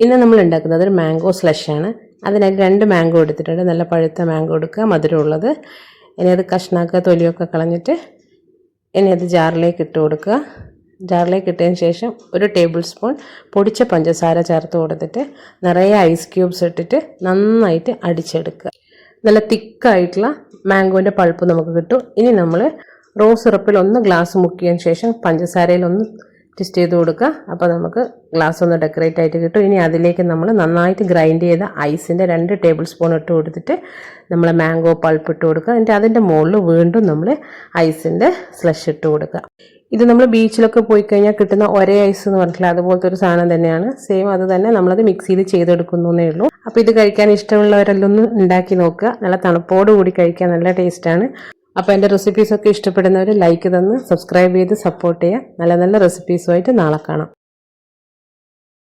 ഇന്ന് നമ്മൾ ഉണ്ടാക്കുന്നത് ഒരു മാംഗോ സ്ലഷാണ്. അതിനായിട്ട് 2 മാംഗോ എടുത്തിട്ടുണ്ട്. നല്ല പഴുത്ത മാംഗോ എടുക്കുക, മധുരമുള്ളത്. ഇനി അത് കഷ്ണാക്കുക, തൊലിയൊക്കെ കളഞ്ഞിട്ട് ഇനി അത് ജാറിലേക്ക് ഇട്ട് കൊടുക്കുക. ജാറിലേക്ക് ഇട്ടതിന് ശേഷം 1 ടേബിൾ സ്പൂൺ പൊടിച്ച പഞ്ചസാര ചേർത്ത് കൊടുത്തിട്ട് നിറയെ ഐസ് ക്യൂബ്സ് ഇട്ടിട്ട് നന്നായിട്ട് അടിച്ചെടുക്കുക. നല്ല തിക്കായിട്ടുള്ള മാംഗോൻ്റെ പൾപ്പ് നമുക്ക് കിട്ടും. ഇനി നമ്മൾ റോസ് സിറപ്പിൽ 1 ഗ്ലാസ് മുക്കിയതിന് ശേഷം പഞ്ചസാരയിൽ 1 ടെസ്റ്റ് ചെയ്ത് കൊടുക്കുക. അപ്പോൾ നമുക്ക് ഗ്ലാസ് ഒന്ന് ഡെക്കറേറ്റ് ആയിട്ട് കിട്ടും. ഇനി അതിലേക്ക് നമ്മൾ നന്നായിട്ട് ഗ്രൈൻഡ് ചെയ്ത ഐസിൻ്റെ 2 ടേബിൾ സ്പൂൺ ഇട്ട് കൊടുത്തിട്ട് നമ്മൾ മാംഗോ പൾപ്പ് ഇട്ട് കൊടുക്കുക. എന്നിട്ട് അതിൻ്റെ മുകളിൽ വീണ്ടും നമ്മൾ ഐസിൻ്റെ സ്ലഷ് ഇട്ട് കൊടുക്കുക. ഇത് നമ്മൾ ബീച്ചിലൊക്കെ പോയി കഴിഞ്ഞാൽ കിട്ടുന്ന ഒരേ ഐസ് എന്ന് പറഞ്ഞിട്ടില്ല, അതുപോലത്തെ ഒരു സാധനം തന്നെയാണ്. സെയിം അത് തന്നെ നമ്മളത് മിക്സിയിൽ ചെയ്തെടുക്കുന്നേ ഉള്ളൂ. അപ്പോൾ ഇത് കഴിക്കാൻ ഇഷ്ടമുള്ളവരെല്ലാം ഒന്ന് ഉണ്ടാക്കി നോക്കുക. നല്ല തണുപ്പോട് കൂടി കഴിക്കാൻ നല്ല ടേസ്റ്റാണ്. അപ്പോൾ എൻ്റെ റെസിപ്പീസൊക്കെ ഇഷ്ടപ്പെടുന്നവർ ലൈക്ക് തന്ന് സബ്സ്ക്രൈബ് ചെയ്ത് സപ്പോർട്ട് ചെയ്യുക. നല്ല നല്ല റെസിപ്പീസുമായിട്ട് നാളെ കാണാം.